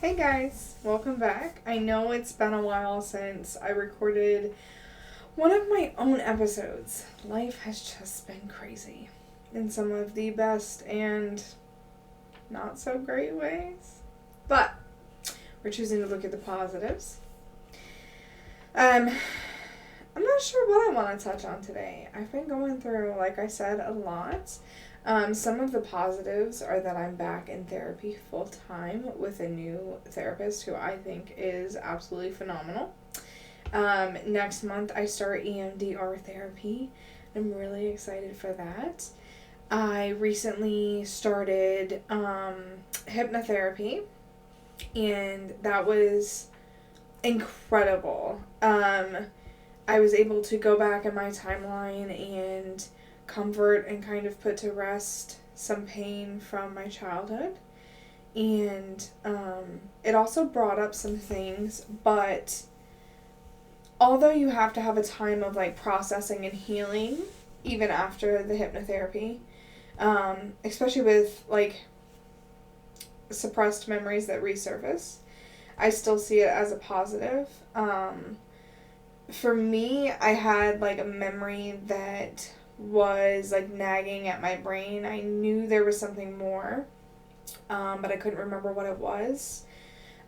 Hey guys, welcome back. I know it's been a while since I recorded one of my own episodes. Life has just been crazy in some of the best and not so great ways. But we're choosing to look at the positives. I'm not sure what I want to touch on today. I've been going through, like I said, a lot. Some of the positives are that I'm back in therapy full time with a new therapist who I think is absolutely phenomenal. Next month I start EMDR therapy. I'm really excited for that. I recently started hypnotherapy, and that was incredible. I was able to go back in my timeline and comfort and kind of put to rest some pain from my childhood. And it also brought up some things, but although you have to have a time of like processing and healing, even after the hypnotherapy, especially with like suppressed memories that resurface, I still see it as a positive. For me, I had like a memory that was like nagging at my brain. I knew there was something more, but I couldn't remember what it was.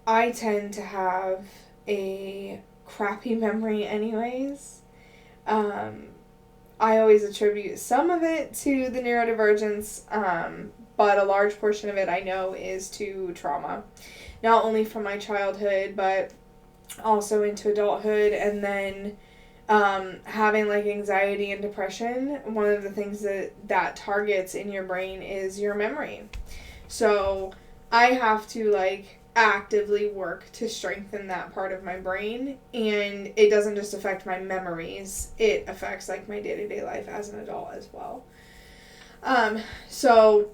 I tend to have a crappy memory, anyways. I always attribute some of it to the neurodivergence, but a large portion of it I know is to trauma. Not only from my childhood, but also into adulthood, and then having like anxiety and depression. One of the things that targets in your brain is your memory. So I have to like actively work to strengthen that part of my brain, and it doesn't just affect my memories, it affects like my day-to-day life as an adult as well. So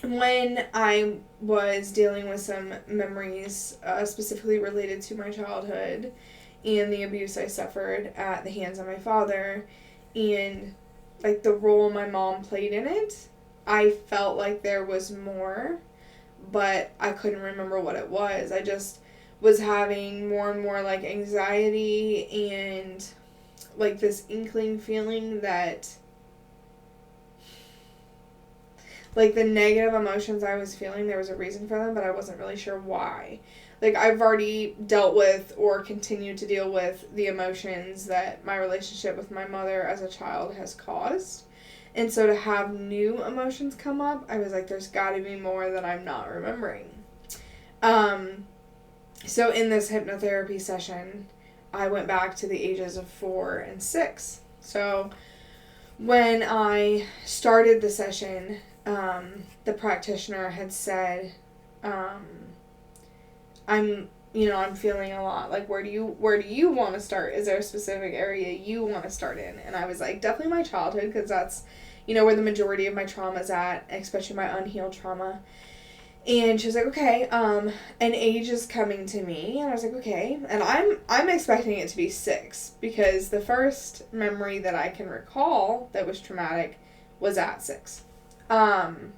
when I was dealing with some memories specifically related to my childhood and the abuse I suffered at the hands of my father, and like the role my mom played in it, I felt like there was more, but I couldn't remember what it was. I just was having more and more like anxiety and like this inkling feeling that like the negative emotions I was feeling, there was a reason for them, but I wasn't really sure why. Like I've already dealt with or continue to deal with the emotions that my relationship with my mother as a child has caused. And so to have new emotions come up, I was like, there's got to be more that I'm not remembering. So in this hypnotherapy session, I went back to the ages of 4 and 6. So when I started the session, the practitioner had said, I'm feeling a lot. Like, where do you want to start? Is there a specific area you want to start in? And I was like, definitely my childhood, because that's, where the majority of my trauma is at, especially my unhealed trauma. And she was like, okay, an age is coming to me. And I was like, okay. And I'm expecting it to be 6, because the first memory that I can recall that was traumatic was at 6. And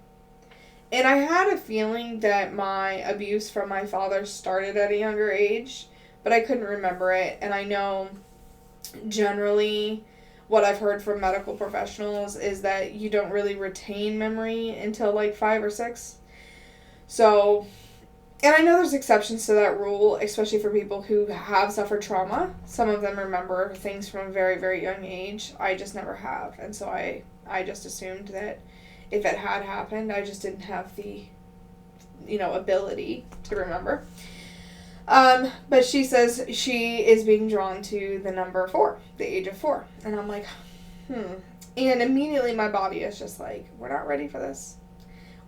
I had a feeling that my abuse from my father started at a younger age, but I couldn't remember it. And I know generally what I've heard from medical professionals is that you don't really retain memory until like 5 or 6. So, and I know there's exceptions to that rule, especially for people who have suffered trauma. Some of them remember things from a very, very young age. I just never have. And so I just assumed that if it had happened, I just didn't have the, ability to remember. But she says she is being drawn to the number 4, the age of 4. And I'm like, And immediately my body is just like, we're not ready for this.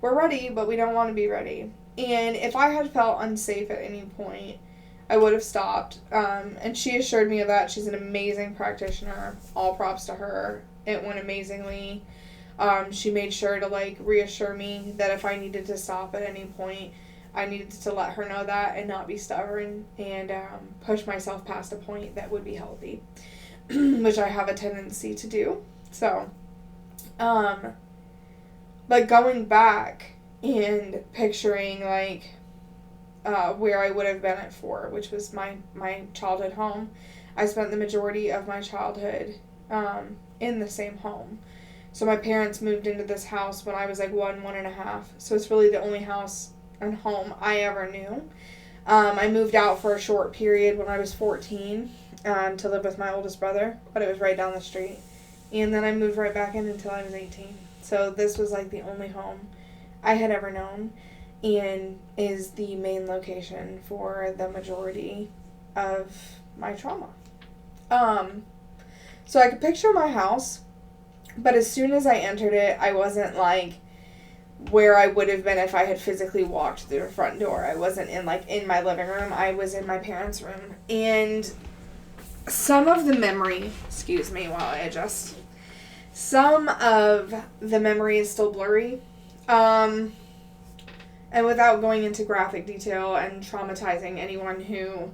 We're ready, but we don't want to be ready. And if I had felt unsafe at any point, I would have stopped. And she assured me of that. She's an amazing practitioner. All props to her. It went amazingly. She made sure to like reassure me that if I needed to stop at any point, I needed to let her know that and not be stubborn and push myself past a point that would be healthy, which I have a tendency to do. So, but going back and picturing like where I would have been at 4, which was my childhood home. I spent the majority of my childhood in the same home. So my parents moved into this house when I was like 1.5. So it's really the only house and home I ever knew. I moved out for a short period when I was 14 to live with my oldest brother, but it was right down the street. And then I moved right back in until I was 18. So this was like the only home I had ever known, and is the main location for the majority of my trauma. So I could picture my house, but as soon as I entered it, I wasn't like where I would have been if I had physically walked through the front door. I wasn't in my living room. I was in my parents' room. And some of the memory, excuse me while I adjust, some of the memory is still blurry. And without going into graphic detail and traumatizing anyone who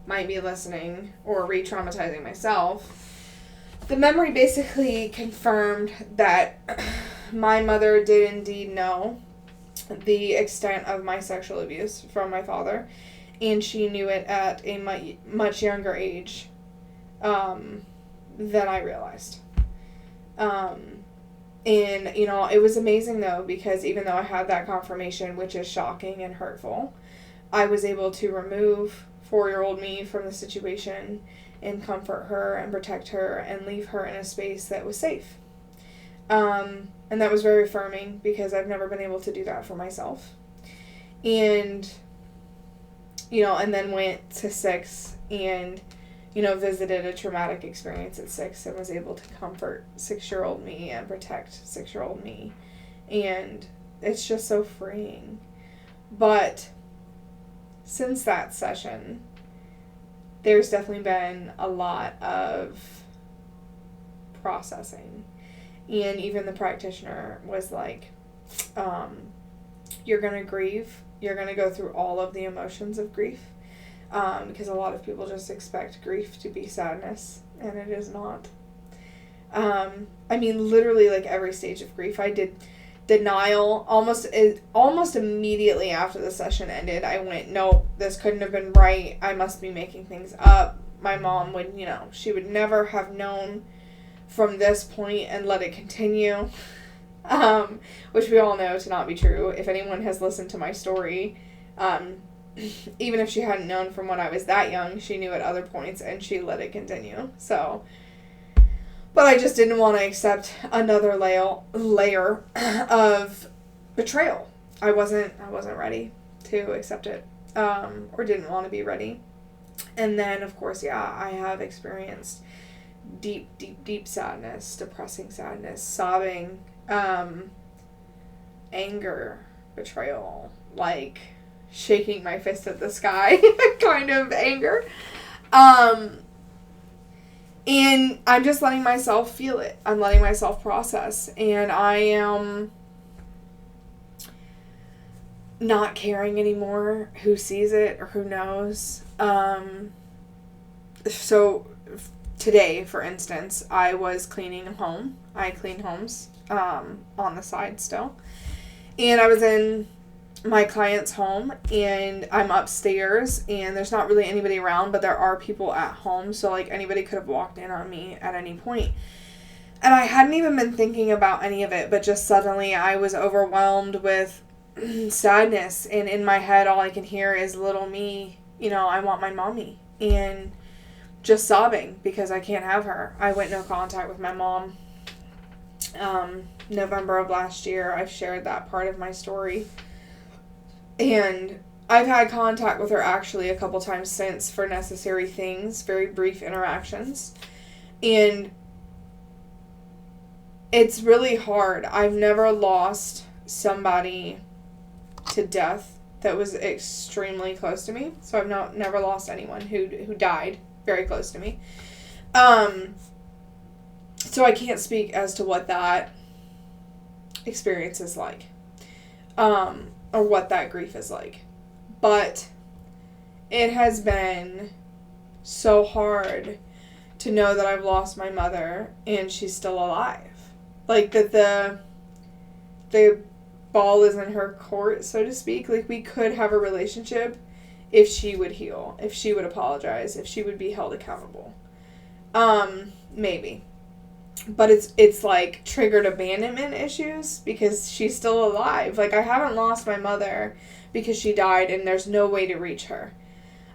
might be listening, or re-traumatizing myself, the memory basically confirmed that my mother did indeed know the extent of my sexual abuse from my father, and she knew it at a much younger age than I realized. And, it was amazing, though, because even though I had that confirmation, which is shocking and hurtful, I was able to remove 4-year-old me from the situation and comfort her and protect her and leave her in a space that was safe. And that was very affirming, because I've never been able to do that for myself. And, and then went to 6 and, visited a traumatic experience at 6 and was able to comfort 6-year-old me and protect 6-year-old me. And it's just so freeing. But since that session, there's definitely been a lot of processing. And even the practitioner was like, you're going to grieve. You're going to go through all of the emotions of grief. Because a lot of people just expect grief to be sadness, and it is not. Literally, every stage of grief. I did denial almost immediately after the session ended. I went, nope, this couldn't have been right. I must be making things up. My mom would, she would never have known from this point and let it continue, which we all know to not be true. If anyone has listened to my story, even if she hadn't known from when I was that young, she knew at other points and she let it continue. So, but I just didn't want to accept another layer of betrayal. I wasn't ready to accept it, or didn't want to be ready. And then, of course, I have experienced deep, deep, deep sadness, depressing sadness, sobbing, anger, betrayal, shaking my fist at the sky kind of anger. And I'm just letting myself feel it. I'm letting myself process. And I am not caring anymore who sees it or who knows. So today, for instance, I was cleaning a home. I clean homes on the side still. And I was in my client's home, and I'm upstairs, and there's not really anybody around, but there are people at home, so anybody could have walked in on me at any point. And I hadn't even been thinking about any of it, but just suddenly I was overwhelmed with sadness, and in my head all I can hear is little me, I want my mommy, and just sobbing because I can't have her. I went no contact with my mom. November of last year, I've shared that part of my story. And I've had contact with her actually a couple times since for necessary things, very brief interactions. And it's really hard. I've never lost somebody to death that was extremely close to me. So I've never lost anyone who died very close to me. So I can't speak as to what that experience is like. Or what that grief is like. But it has been so hard to know that I've lost my mother and she's still alive. That the ball is in her court, so to speak. We could have a relationship if she would heal, if she would apologize, if she would be held accountable. Maybe. But it's like triggered abandonment issues because she's still alive. Like, I haven't lost my mother because she died and there's no way to reach her.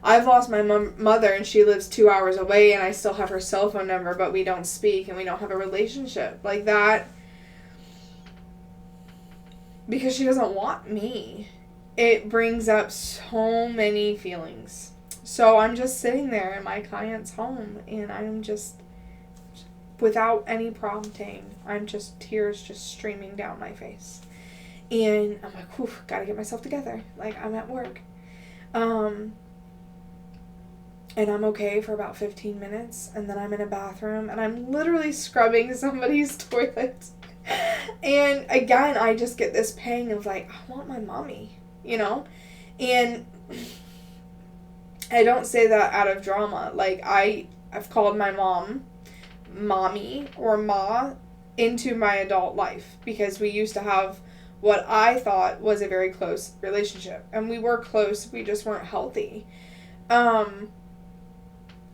I've lost my mother and she lives 2 hours away and I still have her cell phone number, but we don't speak and we don't have a relationship. Like that, because she doesn't want me. It brings up so many feelings. So I'm just sitting there in my client's home and I'm just, without any prompting, I'm just, tears just streaming down my face. And I'm like, whew, gotta get myself together. Like, I'm at work. And I'm okay for about 15 minutes, and then I'm in a bathroom, and I'm literally scrubbing somebody's toilet. And again, I just get this pang of like, I want my mommy, you know? And I don't say that out of drama. Like, I've called my mom mommy or ma into my adult life because we used to have what I thought was a very close relationship. And we were close, we just weren't healthy.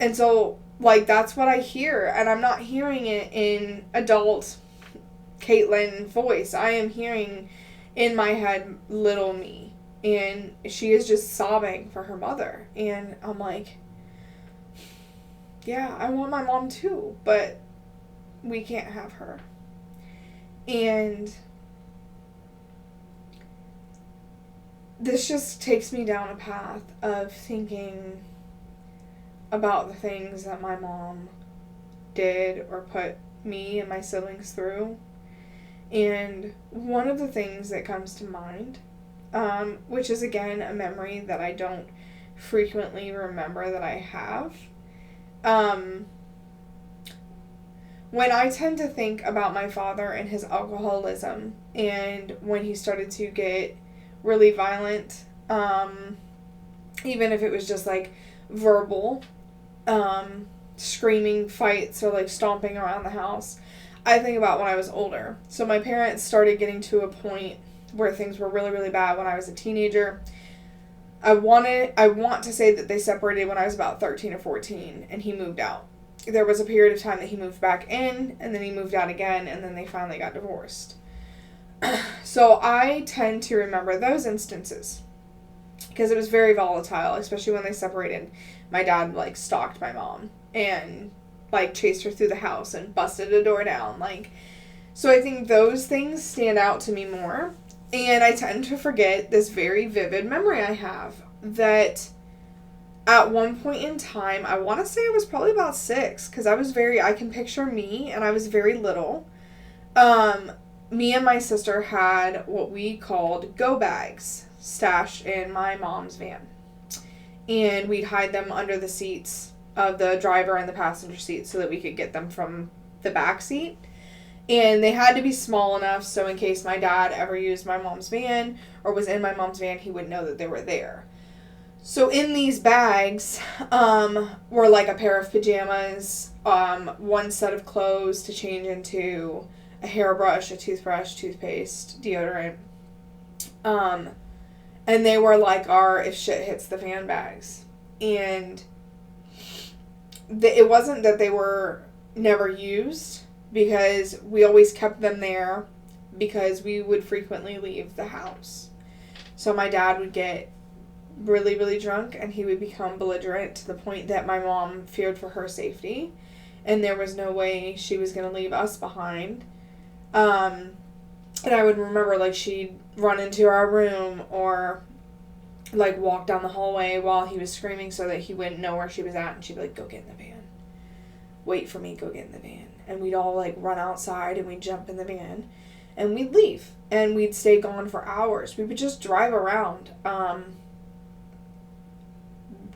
And so, like, that's what I hear. And I'm not hearing it in adult Caitlin voice. I am hearing in my head little me. And she is just sobbing for her mother. And I'm like, yeah, I want my mom too. But we can't have her. And this just takes me down a path of thinking about the things that my mom did or put me and my siblings through. And one of the things that comes to mind, which is again a memory that I don't frequently remember that I have, when I tend to think about my father and his alcoholism and when he started to get really violent, even if it was just like verbal, screaming fights or like stomping around the house, I think about when I was older. So my parents started getting to a point where things were really, really bad when I was a teenager. I want to say that they separated when I was about 13 or 14 and he moved out. There was a period of time that he moved back in and then he moved out again and then they finally got divorced. So I tend to remember those instances because it was very volatile, especially when they separated. My dad, like, stalked my mom and, like, chased her through the house and busted a door down. Like, so I think those things stand out to me more. And I tend to forget this very vivid memory I have that at one point in time, I want to say I was probably about 6 because I can picture me and I was very little. Me and my sister had what we called go bags stashed in my mom's van. And we'd hide them under the seats of the driver and the passenger seat so that we could get them from the back seat. And they had to be small enough so in case my dad ever used my mom's van or was in my mom's van, he would know that they were there. So in these bags were like a pair of pajamas, one set of clothes to change into, a hairbrush, a toothbrush, toothpaste, deodorant. And they were like our if shit hits the fan bags. And it wasn't that they were never used because we always kept them there because we would frequently leave the house. So my dad would get really, really drunk and he would become belligerent to the point that my mom feared for her safety. And there was no way she was going to leave us behind. And I would remember, like, she'd run into our room or, like, walk down the hallway while he was screaming so that he wouldn't know where she was at. And she'd be like, go get in the van. Wait for me, go get in the van. And we'd all, like, run outside and we'd jump in the van. And we'd leave. And we'd stay gone for hours. We would just drive around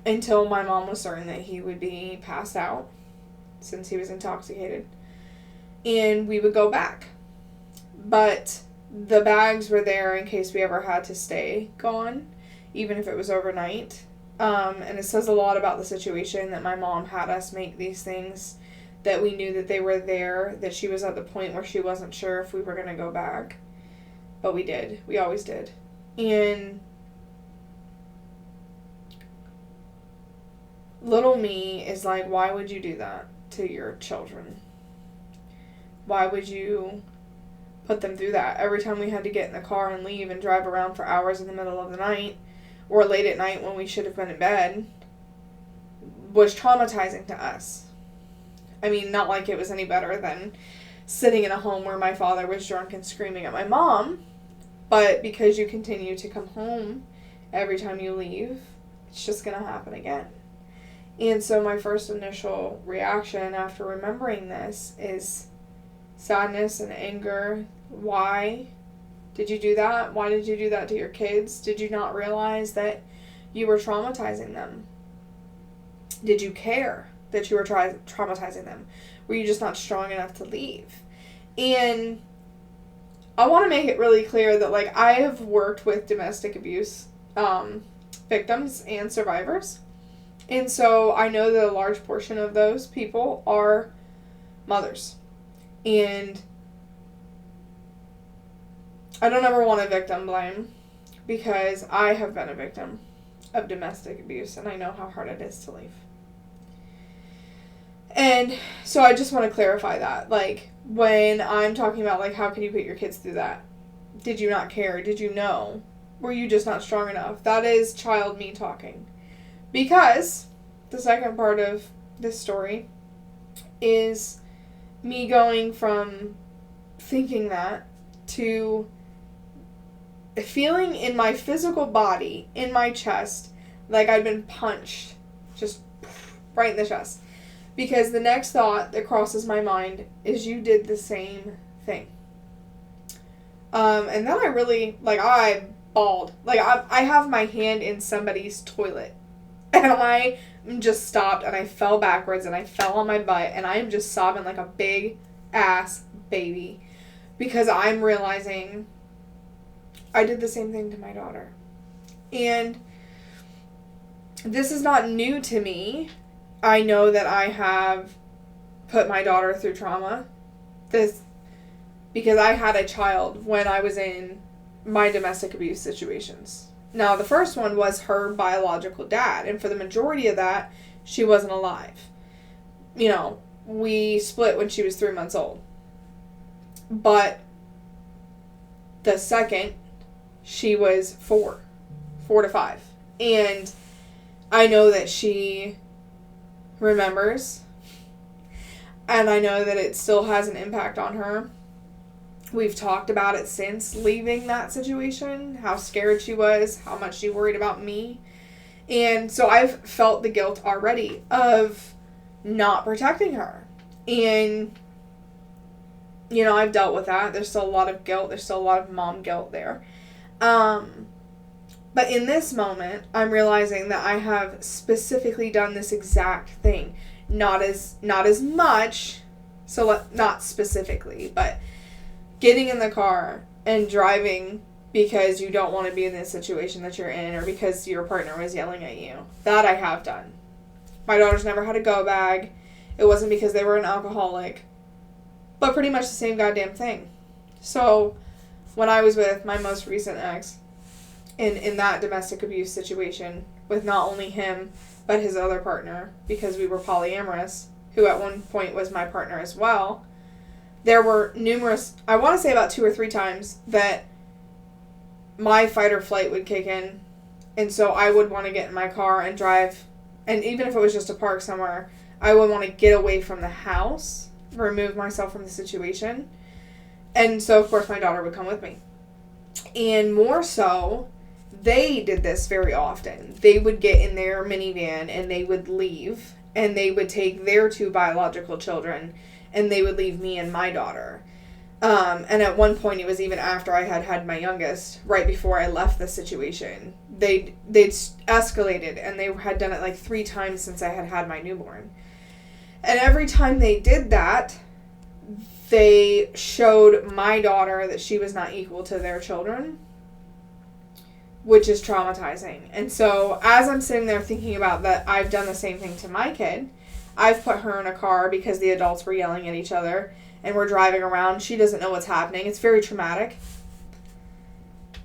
until my mom was certain that he would be passed out since he was intoxicated. And we would go back. But the bags were there in case we ever had to stay gone, even if it was overnight. And it says a lot about the situation that my mom had us make these things, that we knew that they were there, that she was at the point where she wasn't sure if we were going to go back. But we did. We always did. And little me is like, why would you do that to your children? Why would you put them through that? Every time we had to get in the car and leave and drive around for hours in the middle of the night or late at night when we should have been in bed was traumatizing to us. I mean, not like it was any better than sitting in a home where my father was drunk and screaming at my mom, but because you continue to come home every time you leave, it's just going to happen again. And so my first initial reaction after remembering this is sadness and anger. Why did you do that? Why did you do that to your kids? Did you not realize that you were traumatizing them? Did you care that you were traumatizing them? Were you just not strong enough to leave? And I want to make it really clear that, like, I have worked with domestic abuse victims and survivors. And so I know that a large portion of those people are mothers. And I don't ever want to victim blame, because I have been a victim of domestic abuse and I know how hard it is to leave. And so I just want to clarify that. Like, when I'm talking about, like, how can you put your kids through that? Did you not care? Did you know? Were you just not strong enough? That is child me talking. Because the second part of this story is me going from thinking that to feeling in my physical body, in my chest, like I'd been punched just right in the chest. Because the next thought that crosses my mind is, you did the same thing. And then I really, like, I bawled. Like, I have my hand in somebody's toilet. And I just stopped and I fell backwards and I fell on my butt. And I am just sobbing like a big ass baby. Because I'm realizing I did the same thing to my daughter. And this is not new to me. I know that I have put my daughter through trauma. Because I had a child when I was in my domestic abuse situations. Now, the first one was her biological dad, and for the majority of that, she wasn't alive. You know, we split when she was 3 months old. But the second, she was 4 to 5. And I know that she remembers, and I know that it still has an impact on her. We've talked about it since leaving that situation, how scared she was, how much she worried about me. And so I've felt the guilt already of not protecting her. And, you know, I've dealt with that. There's still a lot of guilt. There's still a lot of mom guilt there. But in this moment, I'm realizing that I have specifically done this exact thing. Not as much, so not specifically, but getting in the car and driving because you don't want to be in this situation that you're in, or because your partner was yelling at you. That I have done. My daughter's never had a go bag. It wasn't because they were an alcoholic, but pretty much the same goddamn thing. So when I was with my most recent ex, in that domestic abuse situation, with not only him, but his other partner, because we were polyamorous, who at one point was my partner as well, there were numerous, I want to say about 2 or 3 times, that my fight or flight would kick in, and so I would want to get in my car and drive, and even if it was just to park somewhere, I would want to get away from the house, remove myself from the situation, and so of course my daughter would come with me. And more so, they did this very often. They would get in their minivan and they would leave, and they would take their 2 biological children, and they would leave me and my daughter. And at one point, it was even after I had my youngest, right before I left the situation. They'd escalated, and they had done it like 3 times since I had my newborn. And every time they did that, they showed my daughter that she was not equal to their children, which is traumatizing. And so as I'm sitting there thinking about that, I've done the same thing to my kid. I've put her in a car because the adults were yelling at each other, and we're driving around. She doesn't know what's happening. It's very traumatic.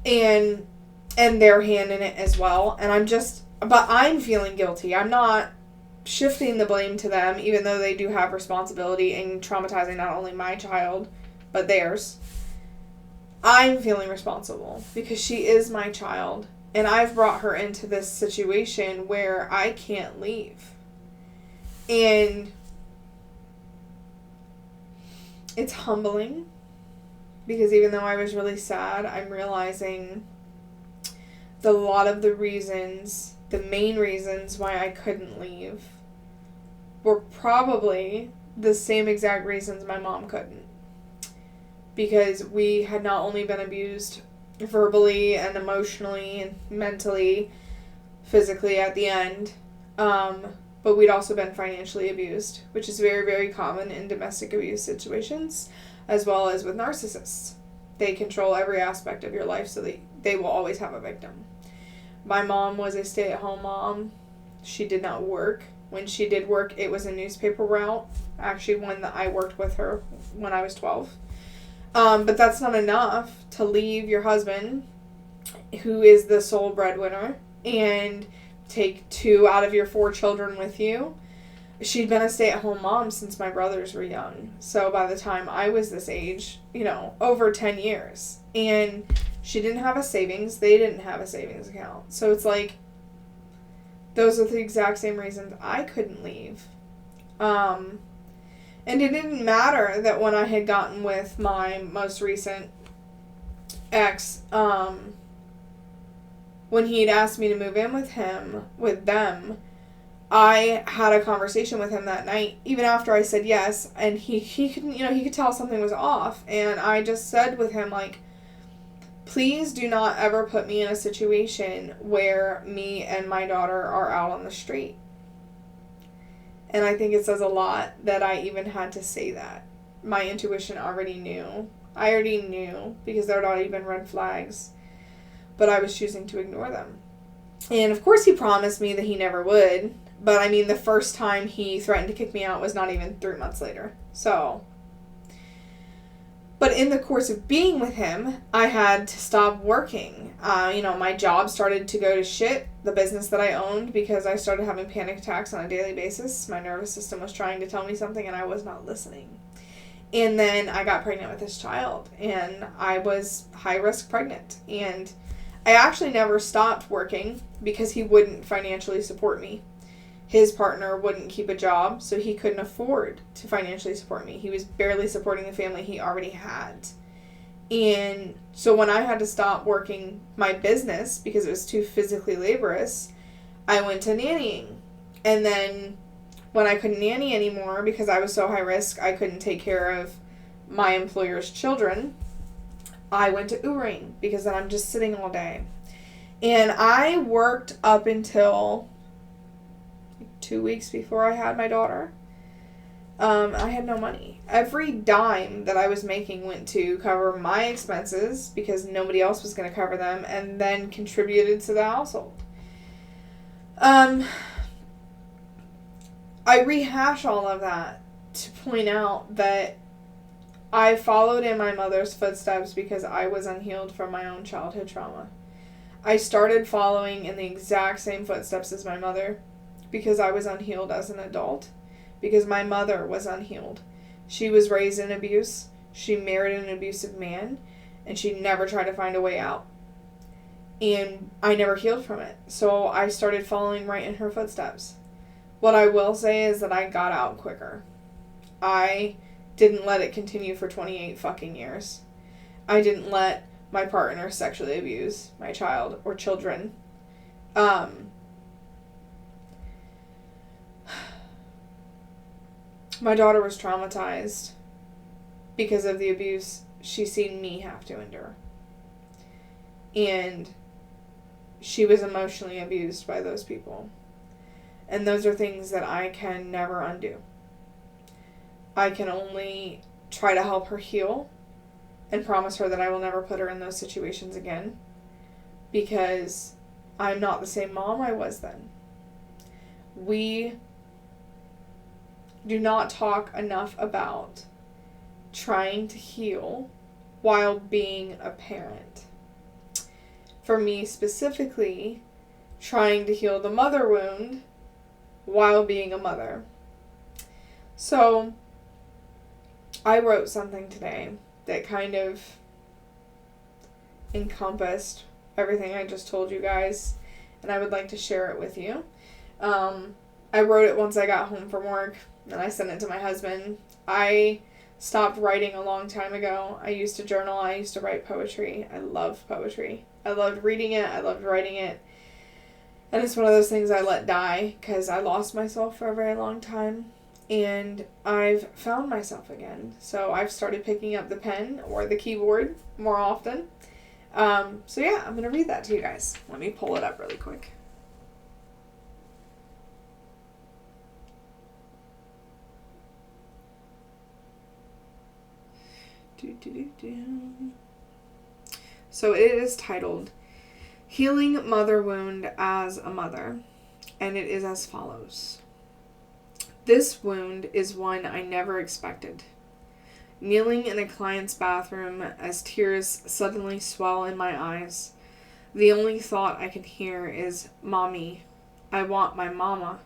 And their hand in it as well. And but I'm feeling guilty. I'm not shifting the blame to them, even though they do have responsibility in traumatizing not only my child, but theirs. I'm feeling responsible because she is my child, and I've brought her into this situation where I can't leave. And it's humbling because even though I was really sad, I'm realizing a lot of the reasons, the main reasons why I couldn't leave were probably the same exact reasons my mom couldn't. Because we had not only been abused verbally and emotionally and mentally, physically at the end, but we'd also been financially abused, which is very, very common in domestic abuse situations, as well as with narcissists. They control every aspect of your life, so they will always have a victim. My mom was a stay-at-home mom. She did not work. When she did work, it was a newspaper route. Actually, one that I worked with her when I was 12. But that's not enough to leave your husband, who is the sole breadwinner, and take 2 out of your 4 children with you. She'd been a stay-at-home mom since my brothers were young. So by the time I was this age, over 10 years. And she didn't have a savings. They didn't have a savings account. So it's like, those are the exact same reasons I couldn't leave. And it didn't matter that when I had gotten with my most recent ex, when he'd asked me to move in with them, I had a conversation with him that night, even after I said yes, and he couldn't, he could tell something was off, and I just said with him, like, please do not ever put me in a situation where me and my daughter are out on the street. And I think it says a lot that I even had to say that. My intuition already knew. I already knew because there had already been red flags, but I was choosing to ignore them. And of course he promised me that he never would, but I mean the first time he threatened to kick me out was not even 3 months later. So, but in the course of being with him, I had to stop working. My job started to go to shit, the business that I owned, because I started having panic attacks on a daily basis. My nervous system was trying to tell me something and I was not listening. And then I got pregnant with this child, and I was high-risk pregnant. And I actually never stopped working because he wouldn't financially support me. His partner wouldn't keep a job, so he couldn't afford to financially support me. He was barely supporting the family he already had. And so when I had to stop working my business because it was too physically laborious, I went to nannying. And then when I couldn't nanny anymore because I was so high risk, I couldn't take care of my employer's children, I went to Ubering because then I'm just sitting all day. And I worked up until 2 weeks before I had my daughter. I had no money. Every dime that I was making went to cover my expenses because nobody else was going to cover them, and then contributed to the household. I rehash all of that to point out that I followed in my mother's footsteps because I was unhealed from my own childhood trauma. I started following in the exact same footsteps as my mother because I was unhealed as an adult, because my mother was unhealed. She was raised in abuse, she married an abusive man, and she never tried to find a way out. And I never healed from it, so I started following right in her footsteps. What I will say is that I got out quicker. I didn't let it continue for 28 fucking years. I didn't let my partner sexually abuse my child or children. My daughter was traumatized because of the abuse she's seen me have to endure. And she was emotionally abused by those people. And those are things that I can never undo. I can only try to help her heal and promise her that I will never put her in those situations again, because I'm not the same mom I was then. We do not talk enough about trying to heal while being a parent. For me specifically, trying to heal the mother wound while being a mother. So, I wrote something today that kind of encompassed everything I just told you guys, and I would like to share it with you. I wrote it once I got home from work, and I sent it to my husband. I stopped writing a long time ago. I used to journal. I used to write poetry. I love poetry. I loved reading it. I loved writing it. And it's one of those things I let die because I lost myself for a very long time. And I've found myself again. So I've started picking up the pen or the keyboard more often. So yeah, I'm going to read that to you guys. Let me pull it up really quick. So it is titled Healing Mother Wound as a Mother, and it is as follows. This wound is one I never expected. Kneeling in a client's bathroom as tears suddenly swell in my eyes, the only thought I can hear is, "Mommy, I want my mama."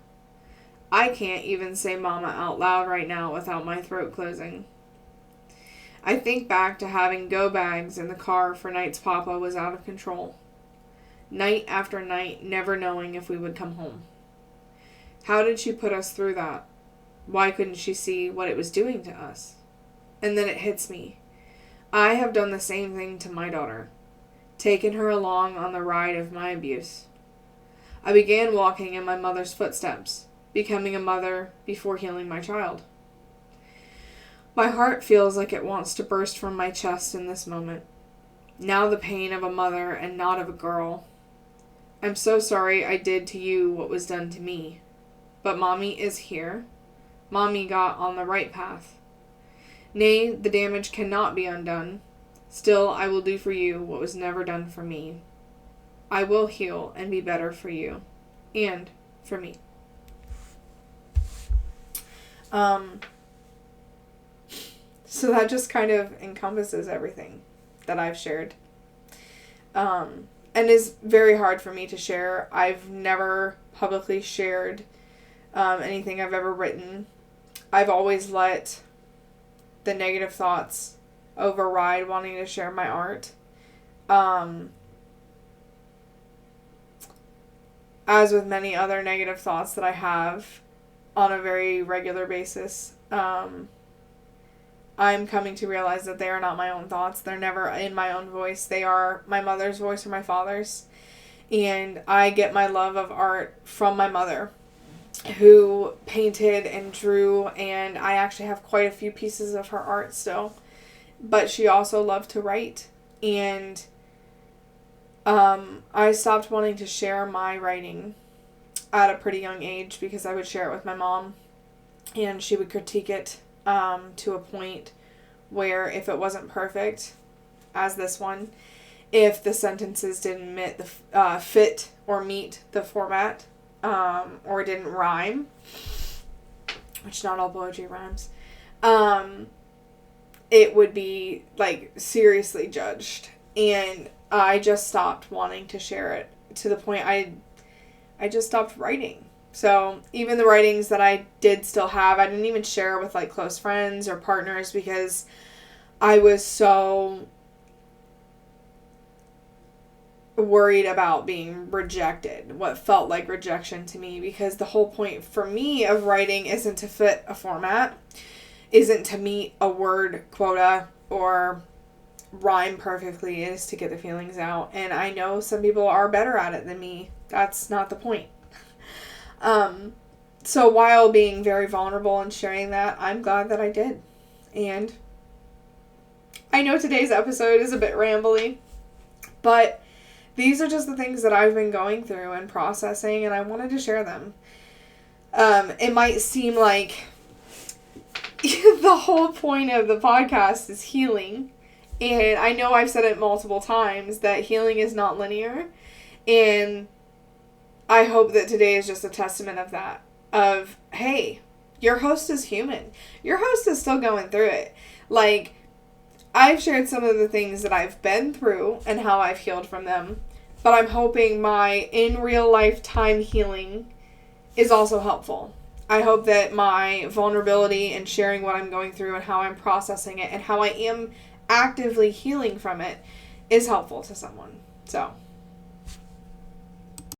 I can't even say mama out loud right now without my throat closing. I think back to having go bags in the car for nights Papa was out of control. Night after night, never knowing if we would come home. How did she put us through that? Why couldn't she see what it was doing to us? And then it hits me. I have done the same thing to my daughter, taken her along on the ride of my abuse. I began walking in my mother's footsteps, becoming a mother before healing my child. My heart feels like it wants to burst from my chest in this moment. Now the pain of a mother and not of a girl. I'm so sorry I did to you what was done to me. But Mommy is here. Mommy got on the right path. Nay, the damage cannot be undone. Still, I will do for you what was never done for me. I will heal and be better for you. And for me. So that just kind of encompasses everything that I've shared. And is very hard for me to share. I've never publicly shared anything I've ever written. I've always let the negative thoughts override wanting to share my art. As with many other negative thoughts that I have on a very regular basis, I'm coming to realize that they are not my own thoughts. They're never in my own voice. They are my mother's voice or my father's. And I get my love of art from my mother, who painted and drew, and I actually have quite a few pieces of her art still. But she also loved to write. And I stopped wanting to share my writing at a pretty young age because I would share it with my mom, and she would critique it to a point where if it wasn't perfect, as this one, if the sentences didn't fit or meet the format, or didn't rhyme, which not all poetry rhymes, it would be, like, seriously judged. And I just stopped wanting to share it to the point I just stopped writing. So even the writings that I did still have, I didn't even share with, like, close friends or partners because I was so worried about being rejected, what felt like rejection to me, because the whole point for me of writing isn't to fit a format, isn't to meet a word quota or rhyme perfectly. It is to get the feelings out. And I know some people are better at it than me. That's not the point. So while being very vulnerable and sharing that, I'm glad that I did. And I know today's episode is a bit rambly, but these are just the things that I've been going through and processing, and I wanted to share them. It might seem like the whole point of the podcast is healing, and I know I've said it multiple times that healing is not linear, and I hope that today is just a testament of that. Of, hey, your host is human. Your host is still going through it. Like, I've shared some of the things that I've been through and how I've healed from them. But I'm hoping my in real life time healing is also helpful. I hope that my vulnerability and sharing what I'm going through and how I'm processing it and how I am actively healing from it is helpful to someone. So